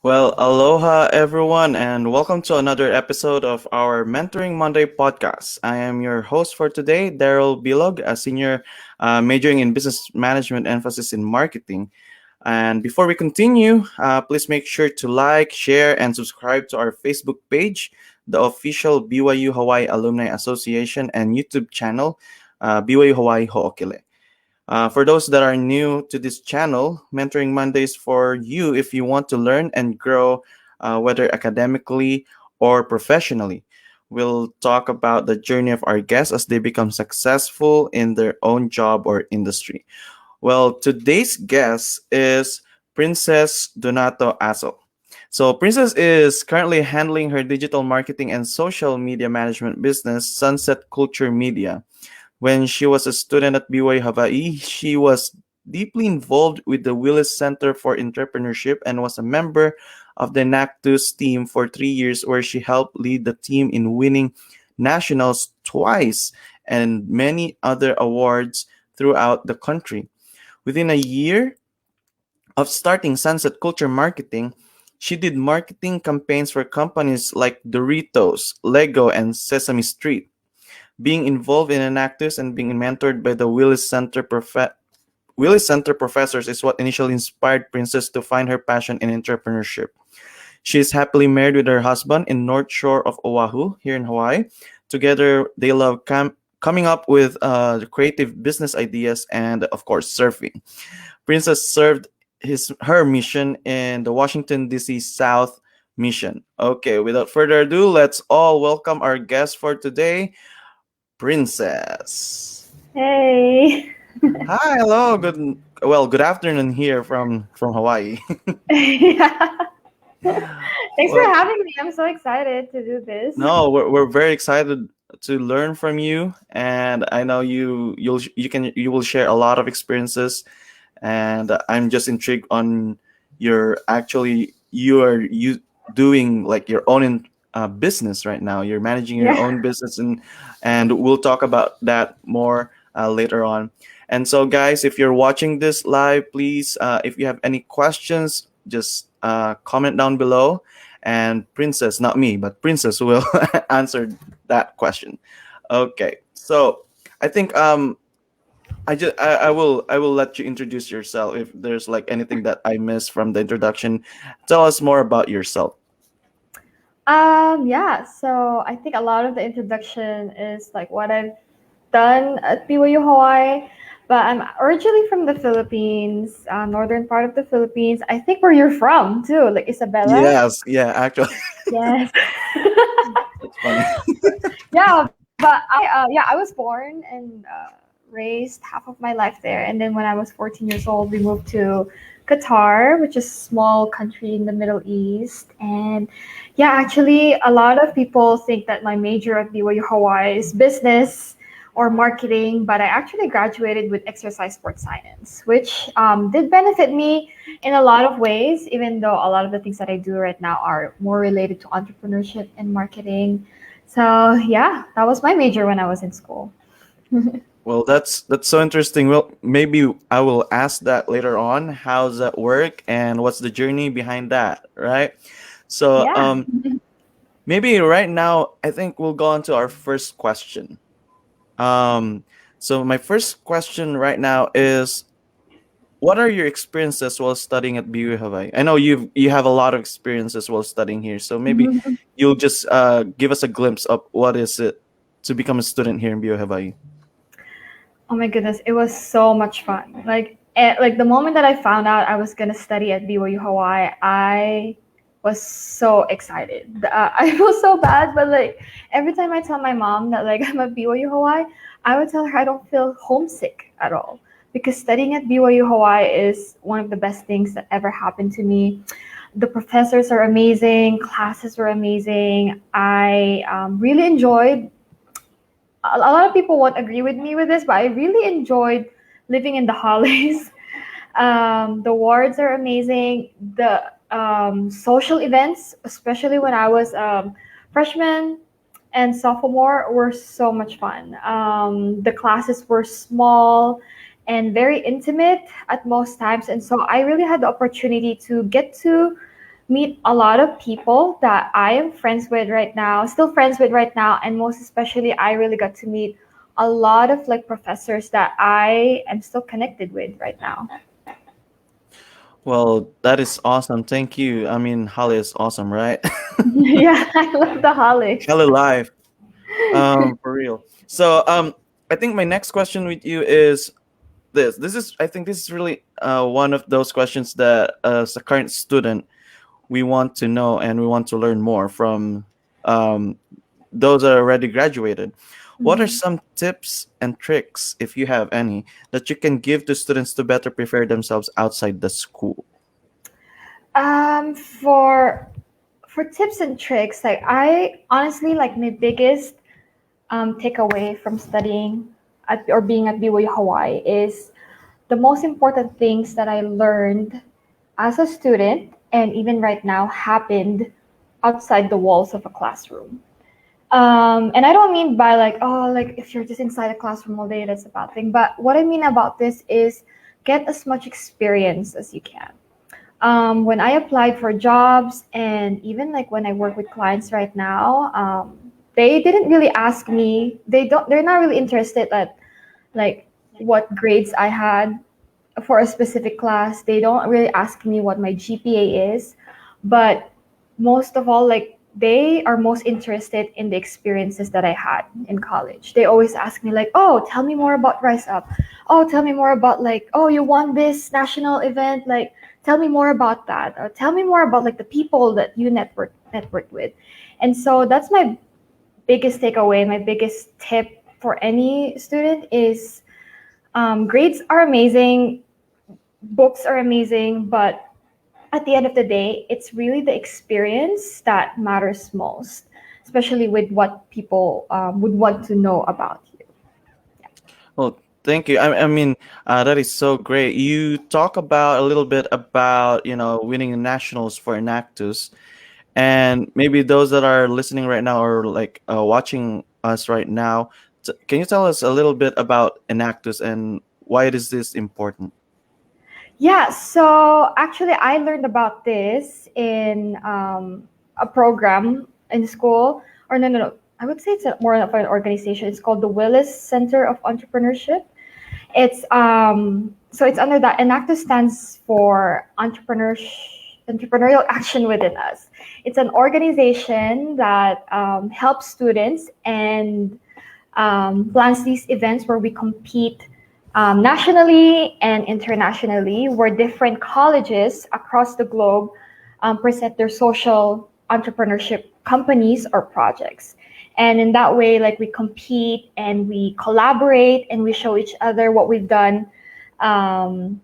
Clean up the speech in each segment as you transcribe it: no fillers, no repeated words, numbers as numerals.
Well, aloha everyone, and welcome to another episode of our Mentoring Monday podcast. I am your host for today, Daryl Bilog, a senior majoring in business management, emphasis in marketing. And before we continue, please make sure to like, share, and subscribe to our Facebook page, the official BYU Hawaii Alumni Association, and YouTube channel, BYU Hawaii Ho'okele. For those that are new to this channel, Mentoring Mondays for you if you want to learn and grow, whether academically or professionally. We'll talk about the journey of our guests as they become successful in their own job or industry. Well, today's guest is Princess Donato Astle. So, Princess is currently handling her digital marketing and social media management business, Sunset Culture Media. When she was a student at BYU Hawaii, she was deeply involved with the Willis Center for Entrepreneurship and was a member of the Enactus team for 3 years, where she helped lead the team in winning nationals twice and many other awards throughout the country. Within a year of starting Sunset Culture Marketing, she did marketing campaigns for companies like Doritos, Lego, and Sesame Street. Being involved in Enactus and being mentored by the Willis Center professors is what initially inspired Princess to find her passion in entrepreneurship. She is happily married with her husband in North Shore of Oahu, here in Hawaii. Together, they love coming up with creative business ideas and, of course, surfing. Princess served her mission in the Washington, D.C. South Mission. Okay, without further ado, let's all welcome our guest for today, Princess. Hey. Hi, hello. Good afternoon here from Hawaii. Yeah. Thanks for Well, having me. I'm so excited to do this. no, we're very excited to learn from you, and I know you will share a lot of experiences, and I'm just intrigued on you doing like your own business right now. You're managing your Yeah. own business, and we'll talk about that more later on. And so, guys, if you're watching this live, please, if you have any questions, just comment down below, and Princess, not me, but Princess will answer that question. Okay, so I think I will let you introduce yourself. If there's like anything that I missed from the introduction, tell us more about yourself. Yeah, so I think a lot of the introduction is like what I've done at BYU Hawaii, but I'm originally from the Philippines, northern part of the Philippines. I think where you're from too, like Isabela. Yes, yeah, actually, Yes. that's funny. Yeah, but I was born and raised half of my life there, and then when I was 14 years old, we moved to Qatar, which is a small country in the Middle East. And yeah, actually, a lot of people think that my major at BYU Hawaii is business or marketing, but I actually graduated with exercise sports science, which did benefit me in a lot of ways, even though a lot of the things that I do right now are more related to entrepreneurship and marketing. So yeah, that was my major when I was in school. Well, that's so interesting. Well, maybe I will ask that later on. How's that work, and what's the journey behind that, right? So, Yeah. maybe right now, I think we'll go on to our first question. Um, so my first question right now is, what are your experiences while studying at BU Hawaii? I know you have a lot of experiences while studying here, so maybe you'll just give us a glimpse of what is it to become a student here in BU Hawaii. Oh my goodness, it was so much fun. Like the moment that I found out I was gonna study at BYU Hawaii, I was so excited. I feel so bad, but like every time I tell my mom that like I'm at BYU Hawaii, I would tell her I don't feel homesick at all because studying at BYU Hawaii is one of the best things that ever happened to me. The professors are amazing, classes were amazing. I really enjoyed a lot of people won't agree with me with this, but I really enjoyed living in the Hollies. The wards are amazing. The social events, especially when I was freshman and sophomore, were so much fun. The classes were small and very intimate at most times, and so I really had the opportunity to get to meet a lot of people that I am friends with right now, still friends with right now, and most especially, I really got to meet a lot of like professors that I am still connected with right now. Well, that is awesome. Thank you. I mean, Holly is awesome, right? Yeah, I love the Holly. Holly life. For real. So, I think my next question with you is this. I think this is really one of those questions that as a current student we want to know and we want to learn more from um, those that are already graduated. What are Mhm. some tips and tricks, if you have any, that you can give to students to better prepare themselves outside the school? For tips and tricks, like I honestly like my biggest takeaway from studying at or being at BYU Hawaii is the most important things that I learned as a student and even right now happened outside the walls of a classroom. And I don't mean by like, oh, like if you're just inside a classroom all day, that's a bad thing. But what I mean about this is get as much experience as you can. When I applied for jobs and even like when I work with clients right now, they didn't really ask me. They're not really interested at like what grades I had for a specific class. They don't really ask me what my GPA is, but most of all, like they are most interested in the experiences that I had in college. They always ask me like, "Oh, tell me more about Rise Up. Oh, tell me more about like, oh, you won this national event. Like, tell me more about that, or tell me more about like the people that you networked with." And so that's my biggest takeaway. My biggest tip for any student is grades are amazing, books are amazing, but at the end of the day, it's really the experience that matters most, especially with what people would want to know about you. Well, thank you. I mean, that is so great. You talk about a little bit about winning the nationals for Enactus, and maybe those that are listening right now or like watching us right now, can you tell us a little bit about Enactus and why it is this important? Yeah, so actually, I learned about this in a program in school, or no, no, no. I would say it's more of an organization. It's called the Willis Center of Entrepreneurship. It's so it's under that. Enactus stands for Entrepreneurial Action Within Us. It's an organization that helps students and plans these events where we compete nationally and internationally, where different colleges across the globe present their social entrepreneurship companies or projects. And in that way, like we compete and we collaborate and we show each other what we've done um,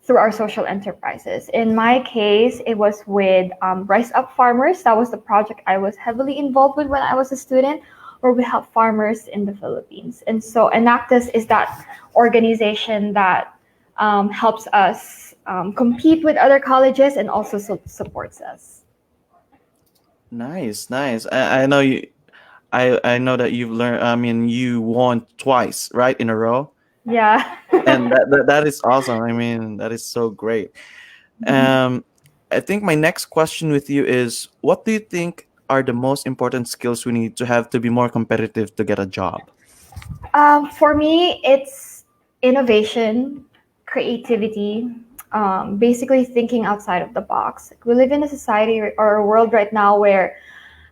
through our social enterprises. In my case, it was with Rise Up Farmers. That was the project I was heavily involved with when I was a student, where we help farmers in the Philippines. And so Enactus is that organization that helps us compete with other colleges and also supports us. Nice, nice. I know you. I know that you've learned. I mean, you won twice, right, in a row, Yeah. and that is awesome. I mean, that is so great. Um, I think my next question with you is, what do you think are the most important skills we need to have to be more competitive to get a job? For me, it's innovation, creativity, basically thinking outside of the box. Like, we live in a society or a world right now where,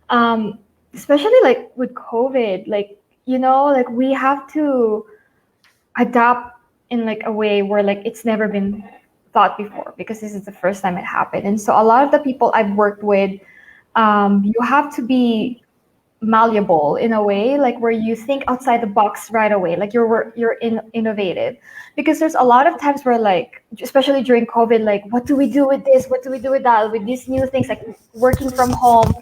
um, especially like with COVID, like, like we have to adapt in like a way where like it's never been thought before because this is the first time it happened. And so a lot of the people I've worked with, you have to be malleable in a way like where you think outside the box right away, like innovative, because there's a lot of times where like especially during COVID, like what do we do with this, what do we do with that, with these new things like working from home.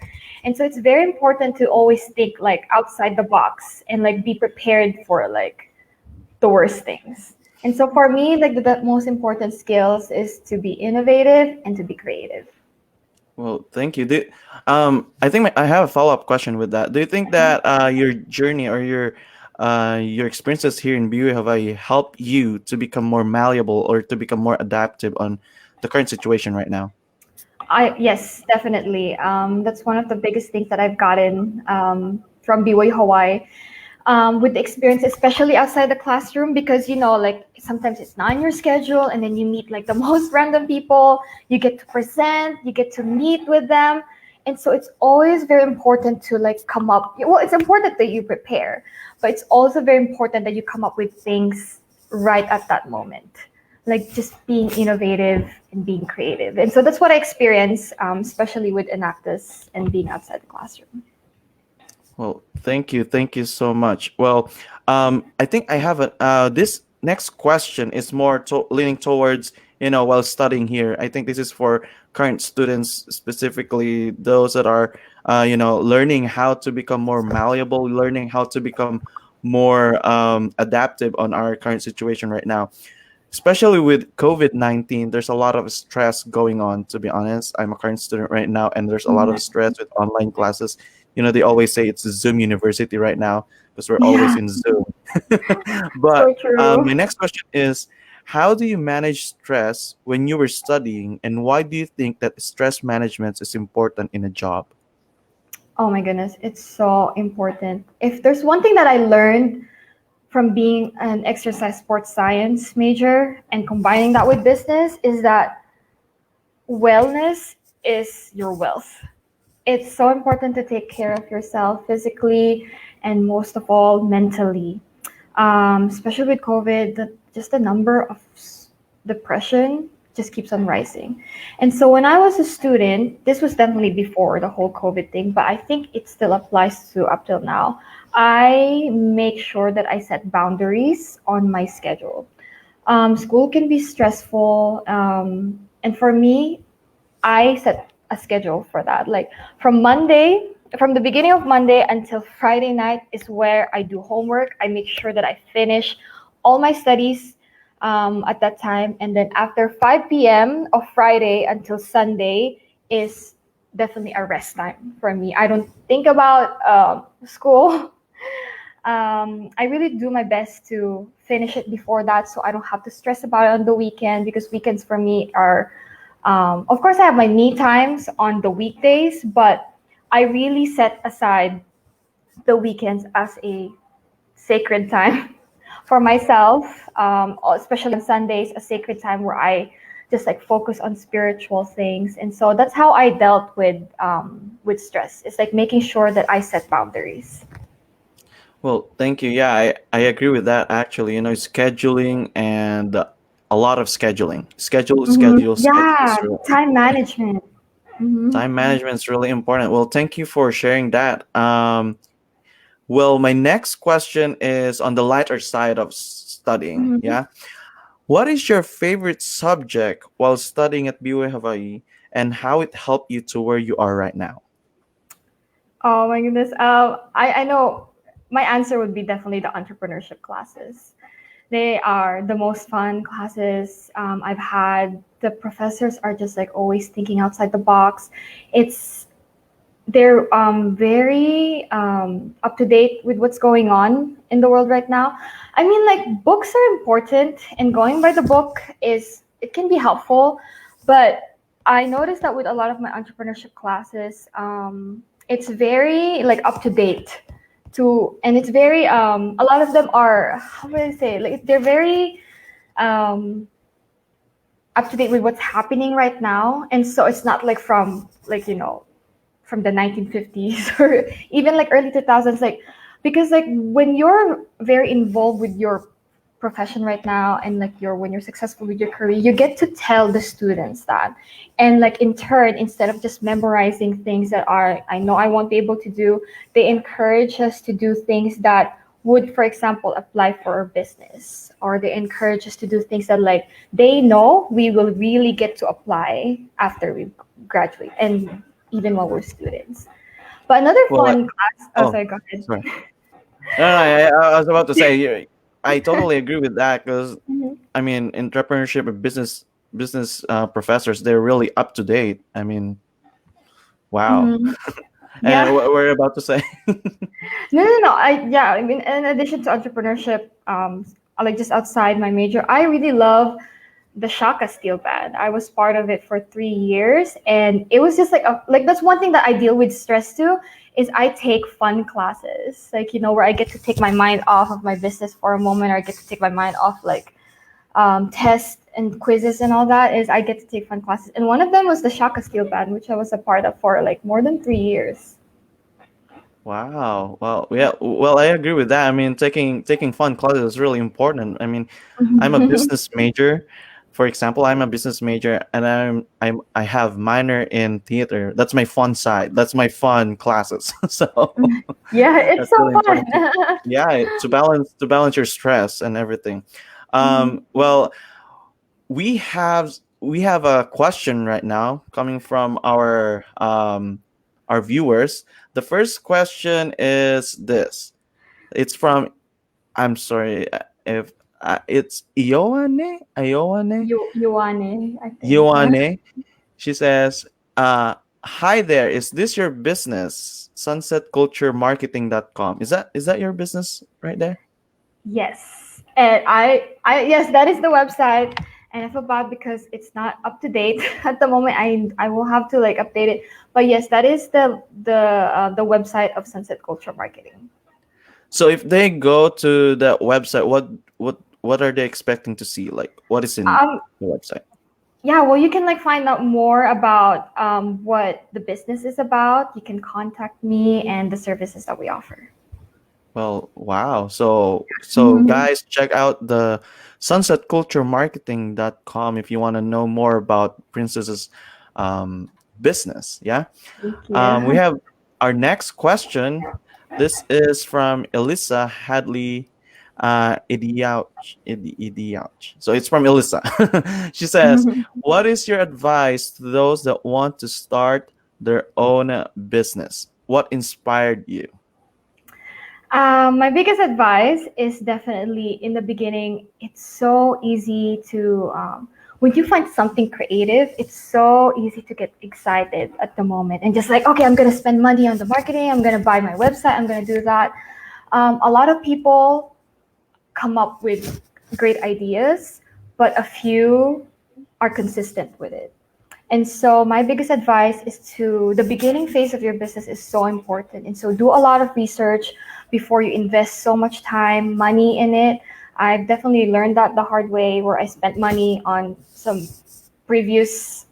And so it's very important to always think like outside the box and like be prepared for like the worst things. And so for me, like the most important skills is to be innovative and to be creative. Well, thank you. I think I have a follow up question with that. Do you think that your journey or your experiences here in BYU Hawaii help you to become more malleable or to become more adaptive on the current situation right now? Yes, definitely. That's one of the biggest things that I've gotten from BYU Hawaii with the experience, especially outside the classroom, because like sometimes it's not in your schedule, and then you meet like the most random people. You get to present, you get to meet with them, and so it's always very important to like come up. Well, it's important that you prepare, but it's also very important that you come up with things right at that moment, like just being innovative and being creative. And so that's what I experience, especially with Enactus and being outside the classroom. Well, thank you so much. Well, I think I have a this next question is more leaning towards while studying here. I think this is for current students, specifically those that are learning how to become more malleable, learning how to become more adaptive on our current situation right now, especially with COVID-19. There's a lot of stress going on, to be honest. I'm a current student right now, and there's a lot of Mhm. stress with online classes. They always say it's Zoom University right now because we're always Yeah, in Zoom. But so true. my next question is, how do you manage stress when you were studying, and why do you think that stress management is important in a job? Oh my goodness, it's so important. If there's one thing that I learned from being an exercise sports science major and combining that with business is that wellness is your wealth. It's so important to take care of yourself physically and most of all mentally. Especially with COVID, just the number of depression just keeps on rising. And so when I was a student, this was definitely before the whole COVID thing, but I think it still applies to up till now. I make sure that I set boundaries on my schedule. School can be stressful, and for me, I set a schedule for that. Like from the beginning of Monday until Friday night is where I do homework. I make sure that I finish all my studies at that time. And then after 5 p.m. of Friday until Sunday is definitely a rest time for me. I don't think about school. I really do my best to finish it before that so I don't have to stress about it on the weekend because weekends for me are of course, I have my me times on the weekdays, but I really set aside the weekends as a sacred time for myself, especially on Sundays, a sacred time where I just like focus on spiritual things. And so that's how I dealt with stress. It's like making sure that I set boundaries. Well, thank you. Yeah, I agree with that actually. Scheduling and a lot of scheduling. Schedule Yeah, is really time important. management. Hmm. Time management is really important. Well, thank you for sharing that. Well, my next question is on the lighter side of studying. Hmm. Yeah. What is your favorite subject while studying at BYU Hawaii, and how it helped you to where you are right now? Oh my goodness. I know my answer would be definitely the entrepreneurship classes. They are the most fun classes I've had. The professors are just like always thinking outside the box. It's they're very up to date with what's going on in the world right now. I mean, like books are important, and going by the book is it can be helpful, but I noticed that with a lot of my entrepreneurship classes, it's very like up to date. And it's very a lot of them are how would I say like they're very um, up to date with what's happening right now, and so it's not like from like from the 1950s or even like early 2000s like because like when you're very involved with your profession right now and like when you're successful with your career you get to tell the students that and like in turn instead of just memorizing things that are I know I won't be able to do they encourage us to do things that would for example apply for our business or they encourage us to do things that like they know we will really get to apply after we graduate and even while we're students. But another Well, fun class, oh, oh, sorry, go ahead. sorry. No, no, I was about to say, I totally agree with that because, Mhm. I mean, entrepreneurship and business professors, they're really up to date. I mean, wow. Mhm. And Yeah. what we're about to say. No, no, no. I mean, in addition to entrepreneurship, like just outside my major, I really love the Shaka Steel Band. I was part of it for 3 years, and it was just like that's one thing that I deal with stress too. Is I take fun classes, like where I get to take my mind off of my business for a moment, or I get to take my mind off like tests and quizzes and all that. Is I get to take fun classes, and one of them was the Shaka Steel Band, which I was a part of for like more than 3 years. Wow. Well, yeah. Well, I agree with that. I mean, taking fun classes is really important. I mean, I'm a business major. For example, I'm a business major, and I have minor in theater. That's my fun side. That's my fun classes. So Yeah, it's that's so really fun. important to, yeah, to balance your stress and everything. Mhm. Well, we have a question right now coming from our viewers. The first question is this. It's from, I'm sorry, if it's Ioane, I think. Ioane. She says, "Hi there. Is this your business? Sunsetculturemarketing.com. Is that your business right there?" Yes, and yes, that is the website, and I feel bad because it's not up to date at the moment. I will have to like update it, but yes, that is the website of Sunset Culture Marketing. So if they go to that website, what are they expecting to see? Like, what is in Um, the website? yeah, well, you can like find out more about what the business is about. You can contact me and the services that we offer. Well, wow. So Mhm. guys, check out the sunsetculturemarketing.com if you want to know more about Princess's um, business. Yeah. Thank you. We have our next question. This is from Elisa Hadley Idiouch. So it's from Elisa. She says, "What is your advice to those that want to start their own business? What inspired you?" My biggest advice is definitely in the beginning, it's so easy to, when you find something creative, it's so easy to get excited at the moment and just like, okay, I'm going to spend money on the marketing, I'm going to buy my website, I'm going to do that. A lot of people come up with great ideas, but a few are consistent with it. And so my biggest advice is to the beginning phase of your business is so important. And so do a lot of research before you invest so much time, money in it. I've definitely learned that the hard way where I spent money on some previous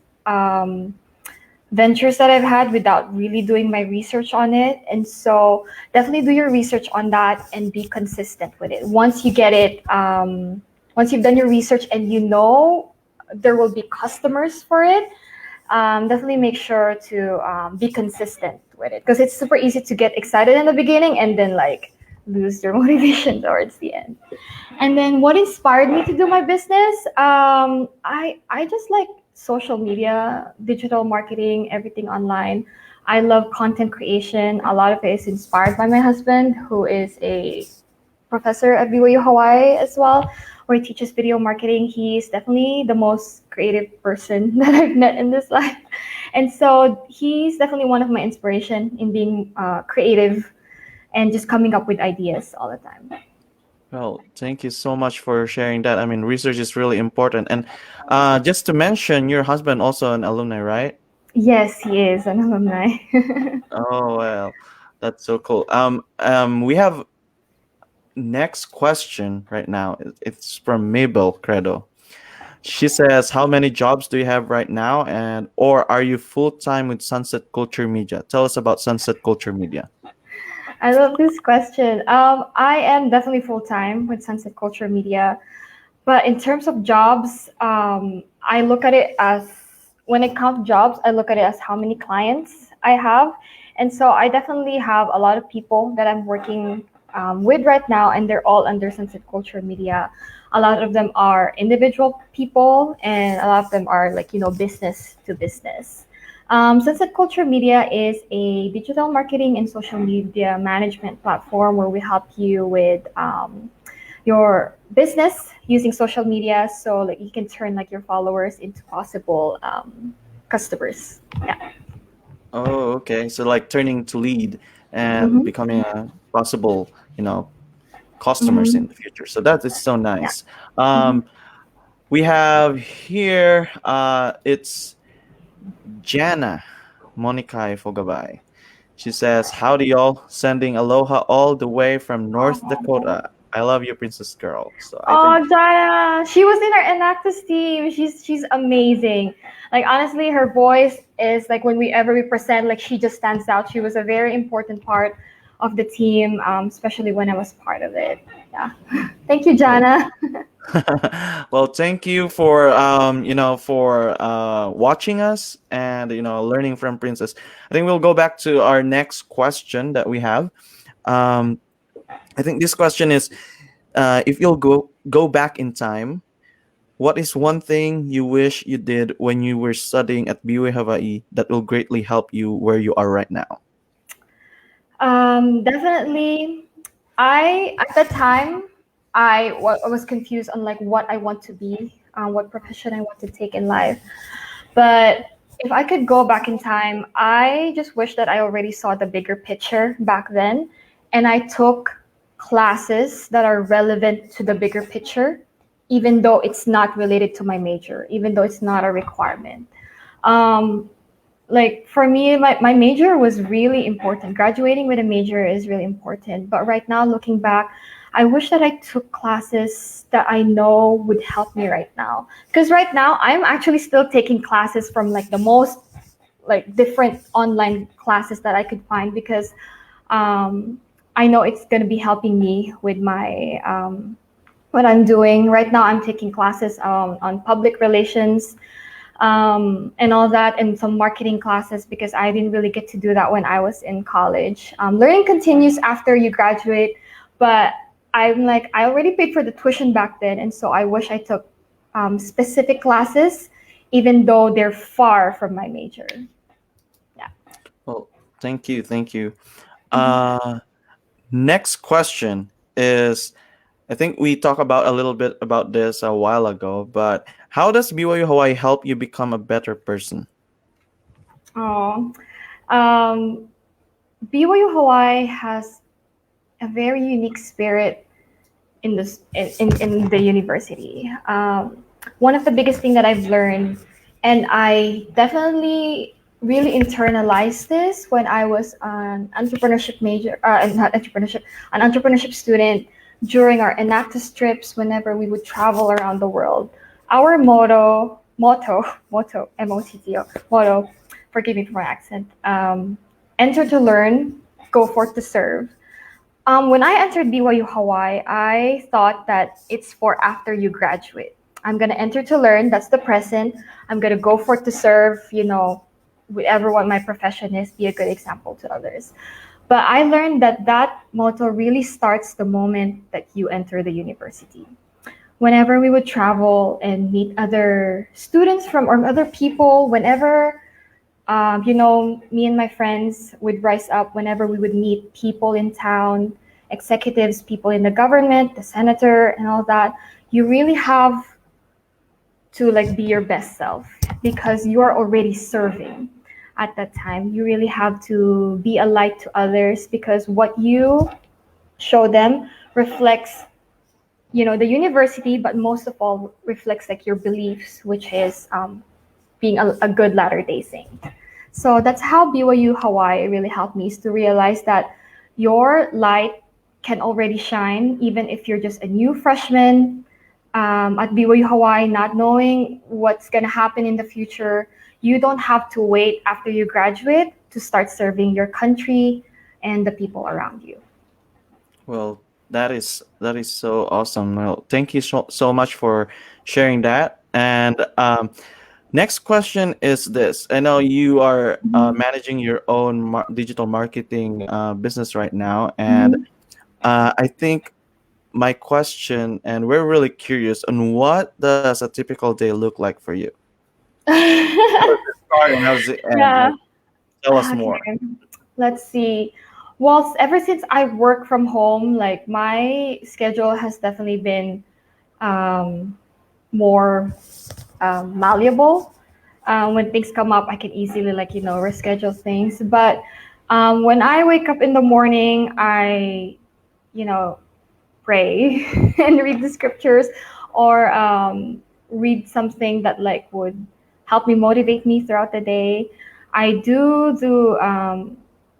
ventures that I've had without really doing my research on it. And so definitely do your research on that and be consistent with it. Once you get it, once you've done your research and you know there will be customers for it, definitely make sure to be consistent with it because it's super easy to get excited in the beginning and then like lose your motivation towards the end. And then what inspired me to do my business? I just like social media, digital marketing, everything online. I love content creation. A lot of it is inspired by my husband, who is a professor at BYU Hawaii as well, where he teaches video marketing. He's definitely the most creative person that I've met in this life. And so he's definitely one of my inspiration in being creative and just coming up with ideas all the time. Well, thank you so much for sharing that. I mean, research is really important. And just to mention, your husband also an alumni, right? Yes, he is an alumni. Oh well, that's so cool. We have next question right now. It's from Mabel Credo. She says, "How many jobs do you have right now, and or are you full time with Sunset Culture Media? Tell us about Sunset Culture Media." I love this question. I am definitely full time with Sunset Culture Media, but in terms of jobs, I look at it as when I count jobs, I look at it as how many clients I have, and so I definitely have a lot of people that I'm working with right now, and they're all under Sunset Culture Media. A lot of them are individual people, and a lot of them are like business to business. Sunset Culture Media is a digital marketing and social media management platform where we help you with your business using social media, so like you can turn like your followers into possible customers. Yeah. Oh, okay. So like turning to lead and Mm-hmm. becoming a possible customers Mm-hmm. in the future. So that is so Yeah. nice. Mm-hmm. Um, We have here, it's Jana Monikai Fogabay. She says, "Howdy, y'all. Sending aloha all the way from North Oh, Dakota. I love you, Princess Girl." So I think, oh, Jaya, she was in our Enactus team. She's amazing. Like honestly, her voice is like when we ever we present, like she just stands out. She was a very important part of the team, especially when I was part of it. Yeah. Thank you, well, Jana. well, thank you for watching us and learning from Princess. I think we'll go back to our next question that we have. Um, I think this question is, if you'll go back in time, what is one thing you wish you did when you were studying at BYU Hawaii that will greatly help you where you are right now? Definitely. I at the time I was confused on like what I want to be, what profession I want to take in life. But if I could go back in time, I just wish that I already saw the bigger picture back then, and I took classes that are relevant to the bigger picture, even though it's not related to my major, even though it's not a requirement. Um, like for me, my major was really important. Graduating with a major is really important. But right now, looking back, I wish that I took classes that I know would help me right now. Because right now, I'm actually still taking classes from like the most like different online classes that I could find because I know it's going to be helping me with my what I'm doing right now. I'm taking classes on public relations and all that, and some marketing classes because I didn't really get to do that when I was in college. Learning continues after you graduate, but I'm like, I already paid for the tuition back then, and so I wish I took specific classes, even though they're far from my major. Yeah. Well, thank you. Uh, Next question is, I think we talked about a little bit about this a while ago, but how does BYU Hawaii help you become a better person? Oh, um, BYU Hawaii has a very unique spirit in this in the university. One of the biggest thing that I've learned, and I definitely really internalized this when I was an entrepreneurship major, not entrepreneurship, an entrepreneurship student during our Enactus trips. Whenever we would travel around the world, our motto, forgive me for my accent, enter to learn, go forth to serve. When I entered BYU Hawaii, I thought that it's for after you graduate. I'm gonna enter to learn. That's the present. I'm gonna go for it to serve. Whatever what my profession is, be a good example to others. But I learned that that motto really starts the moment that you enter the university. Whenever we would travel and meet other students from or other people, whenever me and my friends would rise up whenever we would meet people in town, executives, people in the government, the senator, and all that. You really have to like be your best self because you are already serving at that time. You really have to be a light to others because what you show them reflects the university, but most of all reflects like your beliefs, which is being a good Latter Day Saint. So that's how BYU Hawaii really helped me is to realize that your light can already shine even if you're just a new freshman at BYU Hawaii, not knowing what's going to happen in the future. You don't have to wait after you graduate to start serving your country and the people around you. Well, that is so awesome. Well, thank you so much for sharing that. And next question is this: I know you are managing your own digital marketing business right now, and Mhm. I think my question, and we're really curious on what does a typical day look like for you? How does it start and how does it end? Yeah. Like, tell us Okay. more. Let's see. Well, ever since I work from home, like my schedule has definitely been um, more malleable. When things come up, I can easily reschedule things. But when I wake up in the morning, I you know pray and read the scriptures or read something that like would help me motivate me throughout the day. I do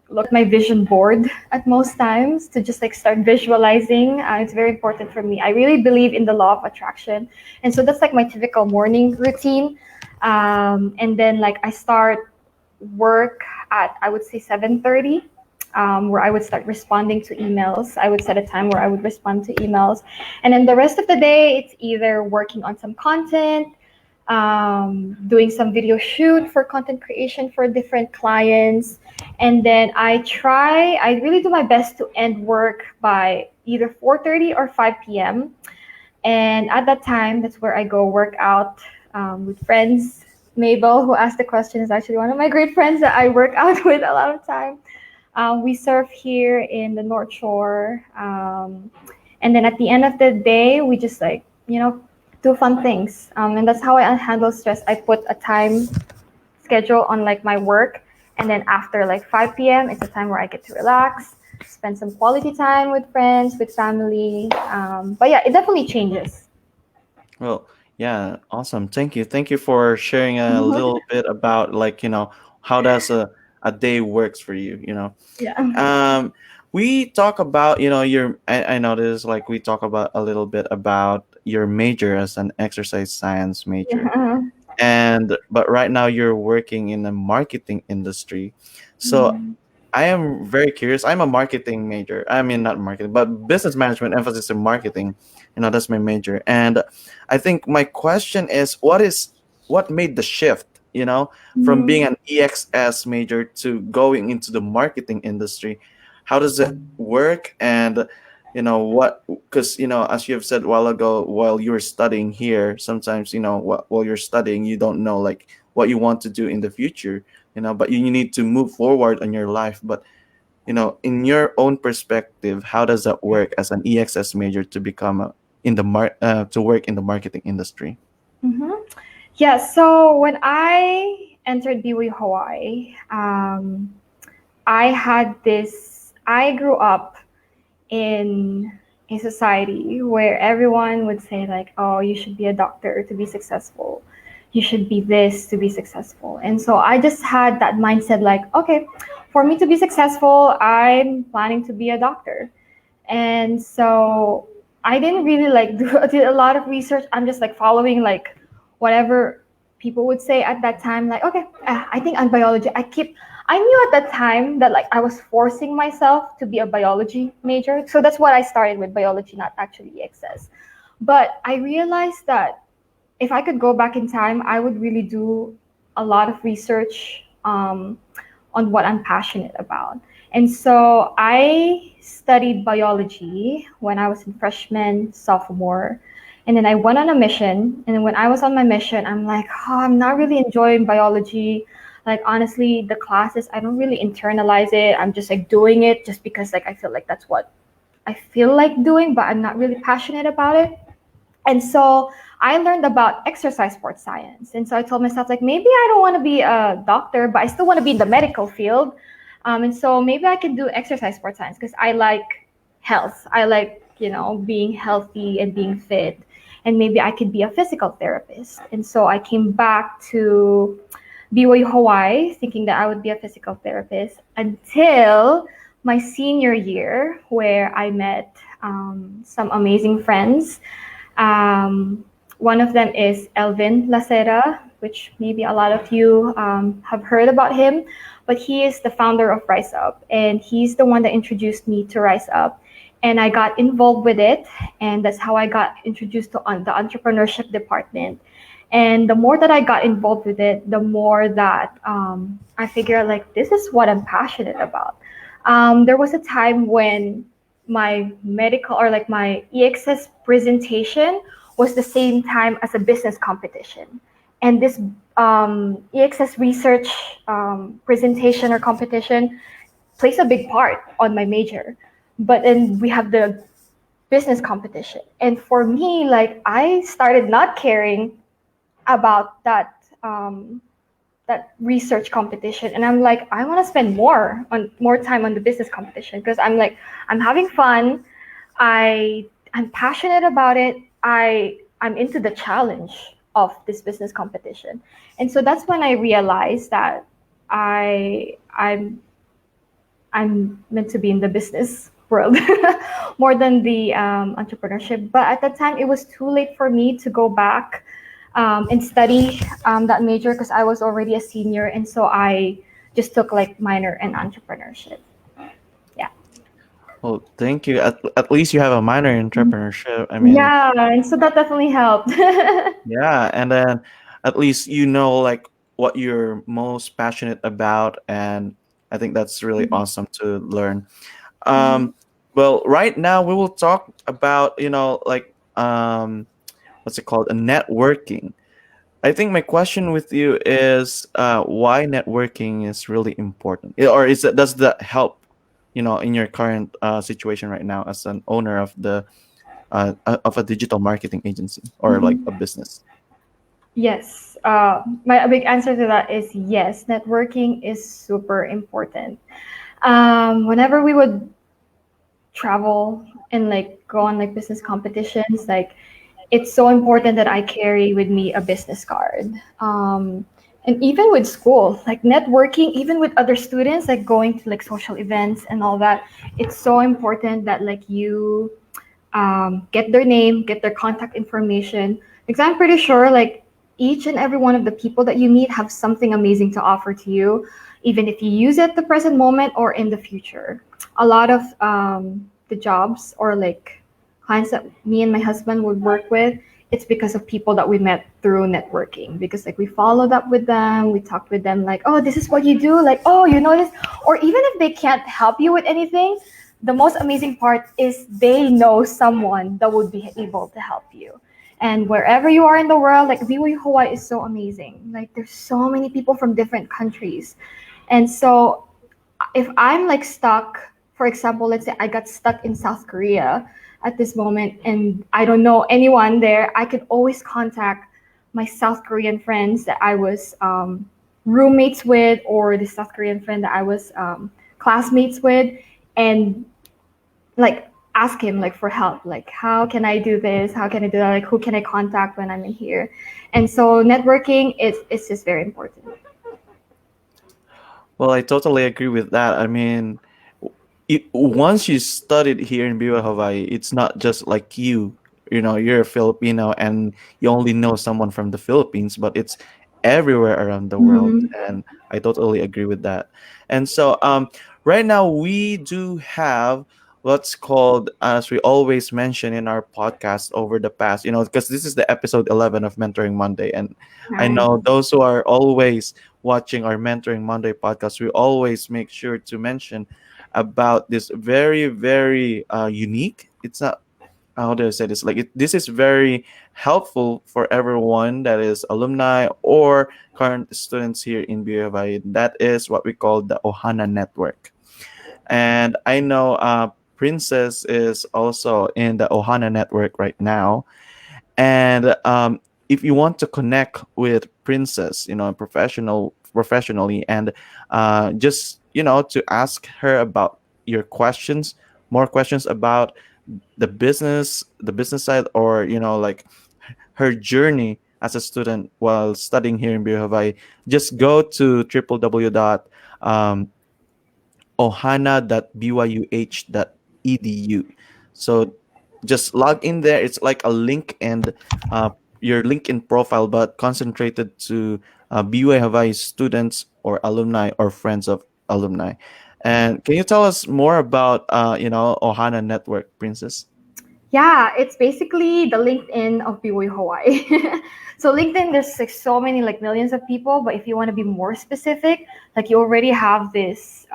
look at my vision board at most times to just like start visualizing. It's very important for me. I really believe in the law of attraction, and so that's like my typical morning routine. And then like I start work at, I would say, 7:30, where I would start responding to emails. I would set a time where I would respond to emails, and then the rest of the day it's either working on some content, doing some video shoot for content creation for different clients. And then I really do my best to end work by either 4:30 or 5 p.m. And at that time, that's where I go work out with friends. Mabel, who asked the question, is actually one of my great friends that I work out with a lot of time. We surf here in the North Shore. And then at the end of the day, we just like, do fun things. And that's how I handle stress. I put a time schedule on like my work. And then after like 5 p.m., it's a time where I get to relax, spend some quality time with friends, with family. But yeah, it definitely changes. Well, yeah, awesome. Thank you for sharing a little bit about like, how does a day works for you, Yeah. Um, we talk about, I noticed like we talk about a little bit about your major as an exercise science major. Yeah. And but right now you're working in the marketing industry. So Mm. I am very curious. I'm a marketing major. I mean, not marketing, but business management, emphasis in marketing. That's my major. And I think my question is, what made the shift? From being Mm. an EXS major to going into the marketing industry. How does it work? And what? Because as you have said a while ago, while you're studying here, sometimes while you're studying, you don't know like what you want to do in the future, but you need to move forward in your life. But in your own perspective, how does that work as an EXS major to become to work in the marketing industry? Hmm. Yeah, so when I entered BYU Hawaii, I grew up in a society where everyone would say like, oh, you should be a doctor to be successful, you should be this to be successful. And so I just had that mindset like, okay, for me to be successful, I'm planning to be a doctor. And so I didn't really like did a lot of research. I'm just like following like whatever people would say at that time. Like, okay, I think I'm biology. I knew at that time that like I was forcing myself to be a biology major. So that's what I started with, biology, not actually EXS. But I realized that if I could go back in time, I would really do a lot of research on what I'm passionate about. And so I studied biology when I was in freshman, sophomore. And then I went on a mission. And then when I was on my mission, I'm like, oh, I'm not really enjoying biology. Like, honestly, the classes, I don't really internalize it. I'm just like doing it just because like I feel like that's what I feel like doing, but I'm not really passionate about it. And so I learned about exercise sports science. And so I told myself, like, maybe I don't want to be a doctor, but I still want to be in the medical field. And so maybe I could do exercise sports science because I like health. I like, being healthy and being fit. And maybe I could be a physical therapist. And so I came back to BYU Hawaii thinking that I would be a physical therapist until my senior year, where I met some amazing friends. um, One of them is Elvin Lacera, which maybe a lot of you have heard about him, but he is the founder of Rise Up, and he's the one that introduced me to Rise Up. And I got involved with it, and that's how I got introduced to the entrepreneurship department. And the more that I got involved with it, the more that I figured like this is what I'm passionate about. There was a time when my medical or like my EXS presentation was the same time as a business competition. And this EXS research presentation or competition plays a big part on my major. But then we have the business competition. And for me, like I started not caring about that research competition, and I'm like, I want to spend more time on the business competition because I'm like, I'm having fun. I'm passionate about it. I'm into the challenge. of this business competition. And so that's when I realized that I'm meant to be in the business world more than the entrepreneurship. But at that time, it was too late for me to go back and study that major because I was already a senior, and so I just took like minor in entrepreneurship. Yeah. Well, thank you. At least you have a minor in entrepreneurship. I mean, Yeah, and so that definitely helped. yeah, and then at least you know like what you're most passionate about, and I think that's really awesome to learn. Um, well, right now we will talk about like what's it called, a networking. I think my question with you is why networking is really important, or is it does that help in your current situation right now as an owner of a digital marketing agency or like a Mhm. business? Yes, my big answer to that is yes. Networking is super important. Whenever we would travel and like go on like business competitions, like it's so important that I carry with me a business card. And even with school, like networking, even with other students, like going to like social events and all that, it's so important that like you get their name, get their contact information. Because I'm pretty sure like each and every one of the people that you meet have something amazing to offer to you, even if you use it at the present moment or in the future. A lot of the jobs or like clients that me and my husband would work with, it's because of people that we met through networking. Because like we followed up with them, we talked with them like, oh, this is what you do, like, oh, you know this, or even if they can't help you with anything, the most amazing part is they know someone that would be able to help you. And wherever you are in the world, like BYU Hawaii is so amazing. Like there's so many people from different countries. And so if I'm like stuck, for example, let's say I got stuck in South Korea at this moment and I don't know anyone there, I could always contact my South Korean friends that I was roommates with, or the South Korean friend that I was classmates with, and like ask him like for help, like how can I do this, how can I do that, like who can I contact when I'm in here. And so networking is it's just very important. Well, I totally agree with that. I mean, once you studied here in BYU Hawaii, it's not just like you're a Filipino and you only know someone from the Philippines, but it's everywhere around the world. Mm-hmm. And I totally agree with that. And so, right now we do have what's called, as we always mention in our podcast over the past, because this is the episode 11 of Mentoring Monday. And I Nice. know those who are always watching our Mentoring Monday podcast, we always make sure to mention about this very, very unique. It's not, how do I say this? Like this is very helpful for everyone that is alumni or current students here in BYU. That is what we call the Ohana Network. And I know Princess is also in the Ohana Network right now. And if you want to connect with Princess, professionally, and just to ask her about your questions, more questions about the business side, or like her journey as a student while studying here in Hawaii, just go to www.ohana.byuh.edu. So just log in there. It's like a link and your LinkedIn profile, but concentrated to BYU Hawaii students or alumni or friends of alumni. And can you tell us more about Ohana Network, Princess? Yeah, it's basically the LinkedIn of BYU Hawaii. So LinkedIn, there's like so many like millions of people, but if you want to be more specific, like you already have this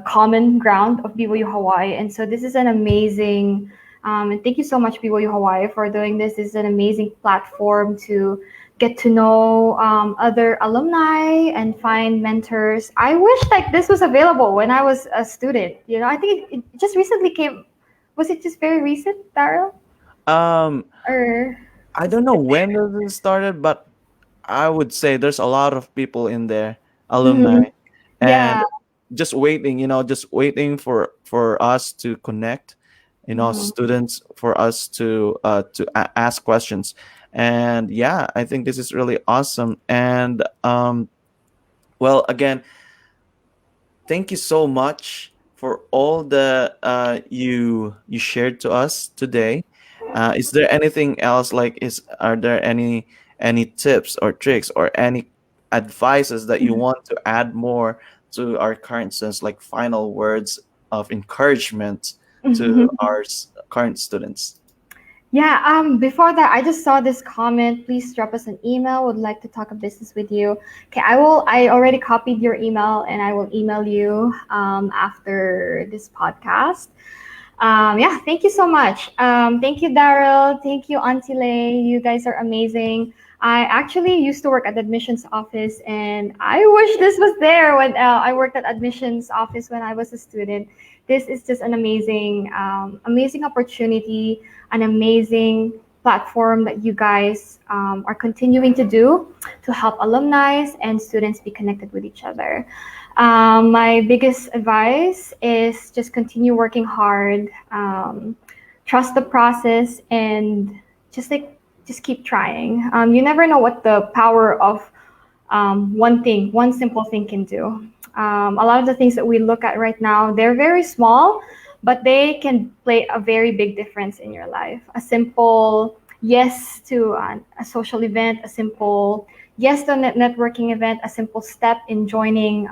common ground of BYU Hawaii. And so this is an amazing, and thank you so much, BYU Hawaii, for doing this. This is an amazing platform to get to know other alumni and find mentors. I wish like this was available when I was a student. You know, I think it just recently came. Was it just very recent, Daryl? Um, Or I don't know when this started, but I would say there's a lot of people in there, alumni, Mhm. and Yeah. just waiting, just waiting for us to connect, Mhm. students for us to ask questions. And yeah, I think this is really awesome. And well, again, thank you so much for all the you shared to us today. Is there anything else, like, is are there any tips or tricks or any advices that you want to add more to our current students, like final words of encouragement to our current students? Yeah, before that, I just saw this comment. Please drop us an email. Would like to talk a business with you. Okay, I already copied your email and I will email you after this podcast. Yeah, thank you so much. Thank you, Daryl. Thank you, Auntie Lay. You guys are amazing. I actually used to work at the admissions office, and I wish this was there when I worked at admissions office when I was a student. This is just an amazing, amazing opportunity, an amazing platform that you guys are continuing to do to help alumni and students be connected with each other. My biggest advice is just continue working hard, trust the process, and just like just keep trying. You never know what the power of one simple thing can do. A lot of the things that we look at right now, they're very small, but they can play a very big difference in your life. A simple yes to a social event, a simple yes to a networking event, a simple step in joining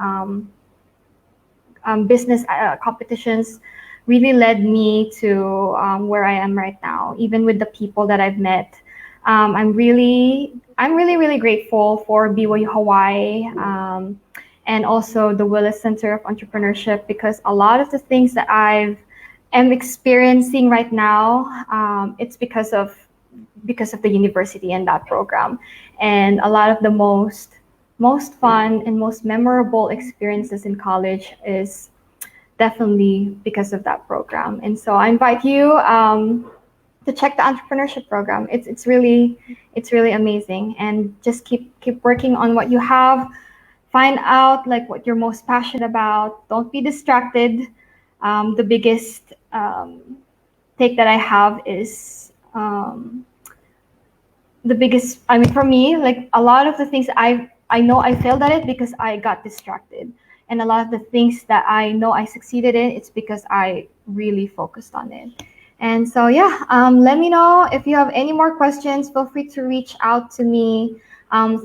business competitions really led me to where I am right now. Even with the people that I've met, I'm really grateful for BYU Hawaii and also the Willis Center of Entrepreneurship, because a lot of the things that I am experiencing right now, it's because of the university and that program, and a lot of the most fun and most memorable experiences in college is definitely because of that program. And so I invite you to check the entrepreneurship program. It's really amazing, and just keep working on what you have. Find out like what you're most passionate about. Don't be distracted. The biggest take that I have is the biggest, I mean, for me, like a lot of the things I know I failed at it because I got distracted, and a lot of the things that I know I succeeded in, it's because I really focused on it. And so yeah, let me know if you have any more questions. Feel free to reach out to me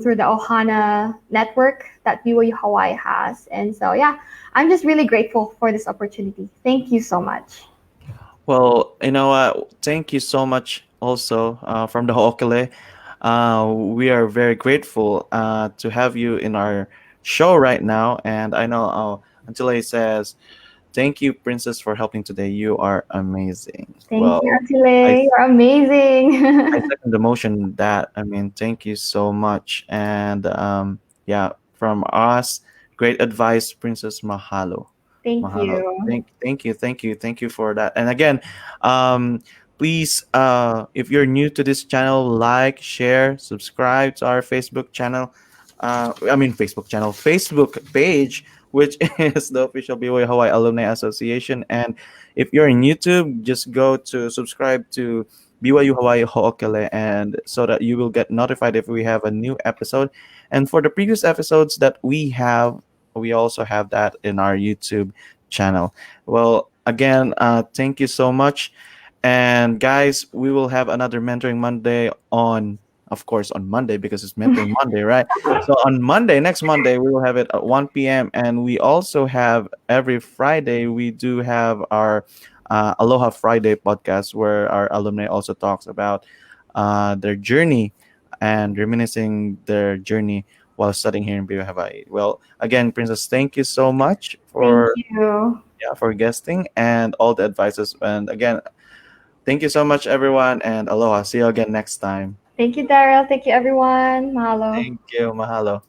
through the Ohana network that BYU Hawaii has. And so yeah, I'm just really grateful for this opportunity. Thank you so much. Well, thank you so much also from the Ho'okele. We are very grateful to have you in our show right now. And I know Antile says, thank you, Princess, for helping today. You are amazing. Thank you, Well, I Atile. You're I amazing. second the motion that, I mean, thank you so much. And yeah, from us, great advice, Princess. Mahalo. Thank Mahalo. you. Thank you for that. And again, um, please, if you're new to this channel, like, share, subscribe to our Facebook channel. Facebook page, which is the official BYU Hawaii Alumni Association. And if you're in YouTube, just go to subscribe to BYU Hawaii Ho'okele, and so that you will get notified if we have a new episode. And for the previous episodes that we have, we also have that in our YouTube channel. Well, again, thank you so much. And guys, we will have another Mentoring Monday on, of course, on Monday, because it's Mentoring Monday, right? So on Monday, next Monday, we will have it at 1 p.m. And we also have every Friday, we do have our Aloha Friday podcast, where our alumni also talks about their journey and reminiscing their journey while studying here in BYU Hawaii. Well, again, Princess, thank you so much Thank for, you. yeah, for guesting and all the advices. And again, thank you so much, everyone, and aloha. See you again next time. Thank you, Daryl. Thank you, everyone. Mahalo. Thank you. Mahalo.